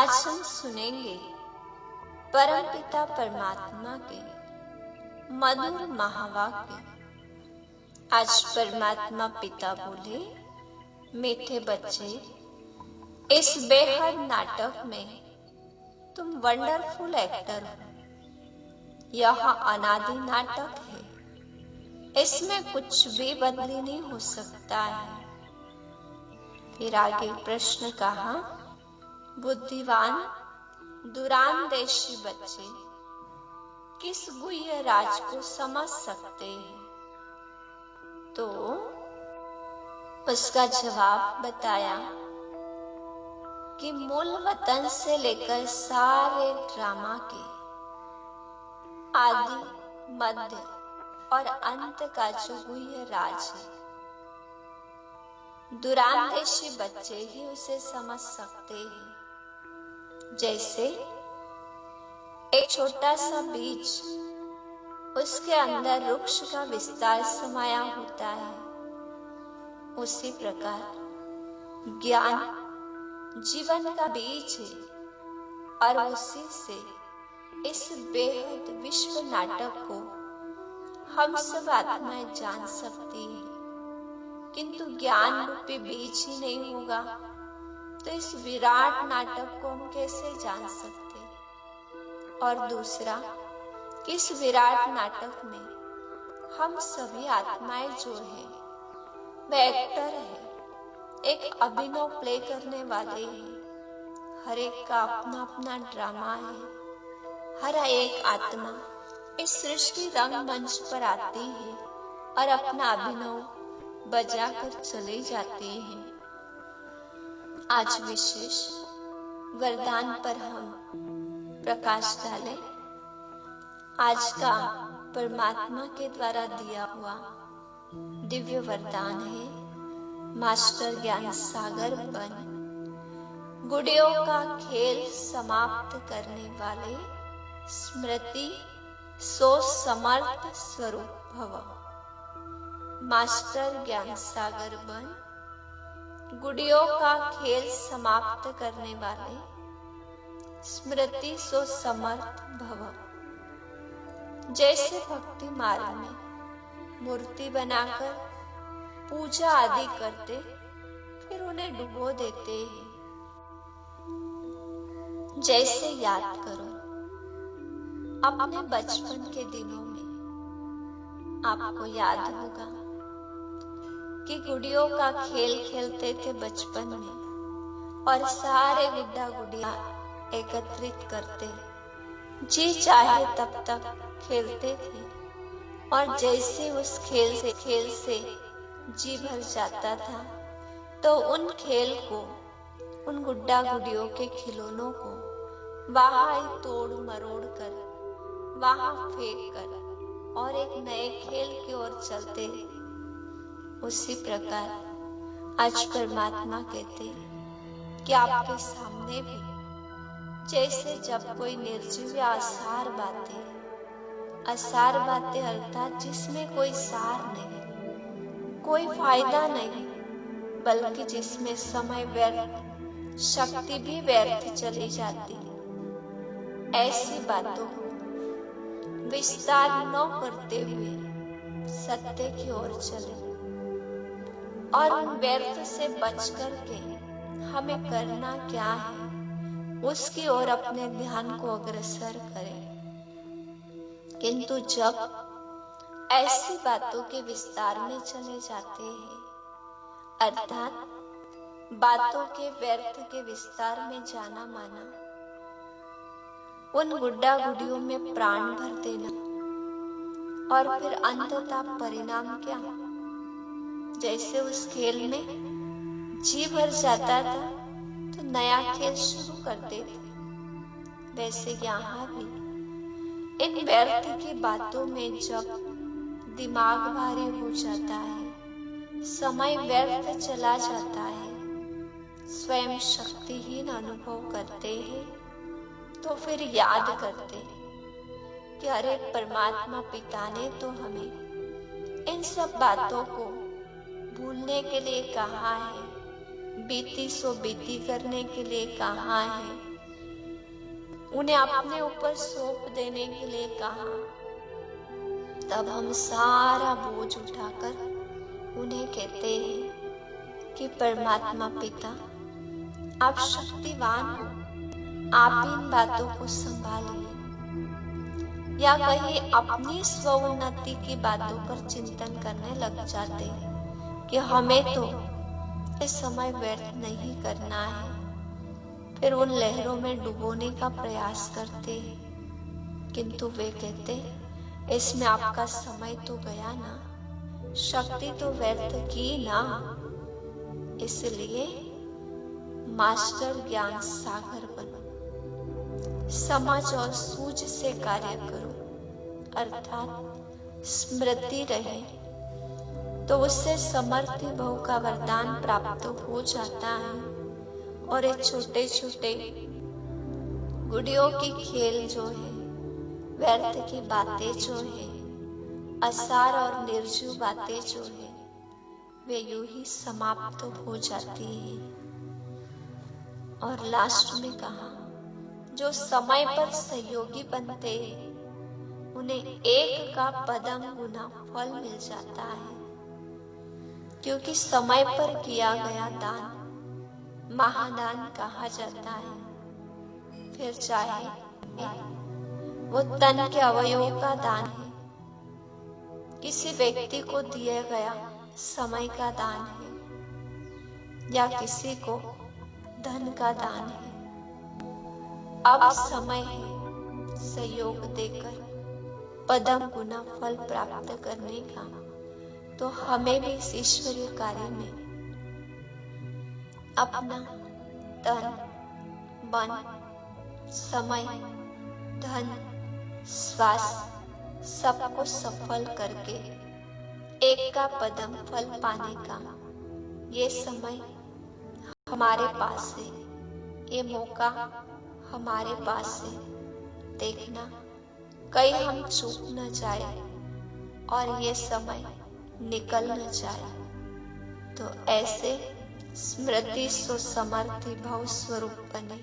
आज हम सुनेंगे परमपिता परमात्मा के मधुर महावाक्य। आज परमात्मा पिता बोले, मीठे बच्चे, इस बेहद नाटक में तुम वंडरफुल एक्टर हो। यह अनादि नाटक है, इसमें कुछ भी बदली नहीं हो सकता है। फिर आगे प्रश्न कहा, बुद्धिवान दूरांदेशी बच्चे किस गुह्य राज को समझ सकते हैं? तो उसका जवाब बताया कि मूल वतन से लेकर सारे ड्रामा के आदि, मध्य और अंत का जो गुह्य राज है, दूरांदेशी बच्चे ही उसे समझ सकते हैं। जैसे एक छोटा सा बीज, उसके अंदर वृक्ष का विस्तार समाया होता है, उसी प्रकार ज्ञान जीवन का बीज है और उसी से इस बेहद विश्व नाटक को हम सब आत्माएं जान सकती है। किंतु ज्ञान रूपी बीज ही नहीं होगा तो इस विराट नाटक को हम कैसे जान सकते? और दूसरा, इस विराट नाटक में हम सभी आत्माएं जो हैं, वे एक्टर है, एक अभिनव प्ले करने वाले हैं। हर एक का अपना अपना ड्रामा है। हर एक आत्मा इस सृष्टि रंगमंच पर आती है और अपना अभिनव बजा कर चले जाते हैं। आज विशेष वरदान पर हम प्रकाश डालें। आज का परमात्मा के द्वारा दिया हुआ दिव्य वरदान है, मास्टर ज्ञान सागर बन, गुड़ियों का खेल समाप्त करने वाले, स्मृति सो समर्थ स्वरूप भव। मास्टर ज्ञान सागर बन, गुड़ियों का खेल समाप्त करने वाले, स्मृति सो समर्थ भव। जैसे भक्ति मार्ग में मूर्ति बनाकर पूजा आदि करते, फिर उन्हें डुबो देते हैं। जैसे याद करो अपने बचपन के दिनों में, आपको याद होगा कि गुड़ियों का खेल खेलते थे बचपन में और सारे गुड्डा गुड़िया एकत्रित करते, जी चाहे तब तक खेलते थे। और जैसे उस खेल से जी भर जाता था तो उन खेल को, उन गुड्डा गुड़ियों के खिलौनों को वहां ही तोड़ मरोड़ कर, वहां फेंक कर और एक नए खेल की ओर चलते। उसी प्रकार आज परमात्मा कहते कि आपके सामने भी जैसे जब कोई निर्जीव या असार बातें अर्थात जिसमें कोई सार नहीं, कोई फायदा नहीं, बल्कि जिसमें समय व्यर्थ, शक्ति भी व्यर्थ चली जाती, ऐसी बातों को विस्तार न करते हुए सत्य की ओर चले और उन व्यर्थ से बच करके हमें करना क्या है, उसकी ओर अपने ध्यान को अग्रसर करें। किंतु जब ऐसी बातों के विस्तार में चले जाते हैं, अर्थात बातों के व्यर्थ के विस्तार में जाना माना, उन गुड्डा गुड़ियों में प्राण भर देना, और फिर अंततः परिणाम क्या? जैसे उस खेल में जी भर जाता था तो नया खेल शुरू करते थे, वैसे यहाँ भी इन व्यर्थ की बातों में जब दिमाग भारी हो जाता है, समय व्यर्थ चला जाता है, स्वयं शक्तिहीन अनुभव करते हैं, तो फिर याद करते कि अरे परमात्मा पिता ने तो हमें इन सब बातों को भूलने के लिए कहा है, बीती सो बीती करने के लिए कहा है, उन्हें अपने ऊपर सौंप देने के लिए कहा, तब हम सारा बोझ उठाकर उन्हें कहते हैं कि परमात्मा पिता, आप शक्तिवान हो, आप इन बातों को संभालिए। या कहीं अपनी स्वोन्नति की बातों पर चिंतन करने लग जाते कि हमें तो ये समय व्यर्थ नहीं करना है, फिर उन लहरों में डुबोने का प्रयास करते, किंतु वे कहते, इसमें आपका समय तो गया ना, शक्ति तो व्यर्थ की ना। इसलिए मास्टर ज्ञान सागर बनो, समझ और सूझ से कार्य करो, अर्थात स्मृति रहे तो उससे समर्थि भव का वरदान प्राप्त हो जाता है। और ये छोटे छोटे गुड़ियों की खेल जो है, व्यर्थ की बातें जो है, असार और निर्जीव बातें जो है, वे यूं ही समाप्त हो जाती है। और लास्ट में कहा, जो समय पर सहयोगी बनते उन्हें एक का पदम गुना फल मिल जाता है, क्योंकि समय पर किया गया दान महादान कहा जाता है। फिर चाहे वो तन के अवयवों का दान है, किसी व्यक्ति को दिया गया समय का दान है, या किसी को धन का दान है। अब समय है सहयोग देकर पदम गुना फल प्राप्त करने का, तो हमें भी इस ईश्वरीय कार्य में अपना तन, मन, समय, धन, श्वास सबको सफल करके एक का पदम फल पाने का ये समय हमारे पास है, ये मौका हमारे पास है। देखना कहीं हम चूक न जाए और ये समय निकल न जाए। तो ऐसे स्मृति सुसमर्थि भव स्वरूप बने।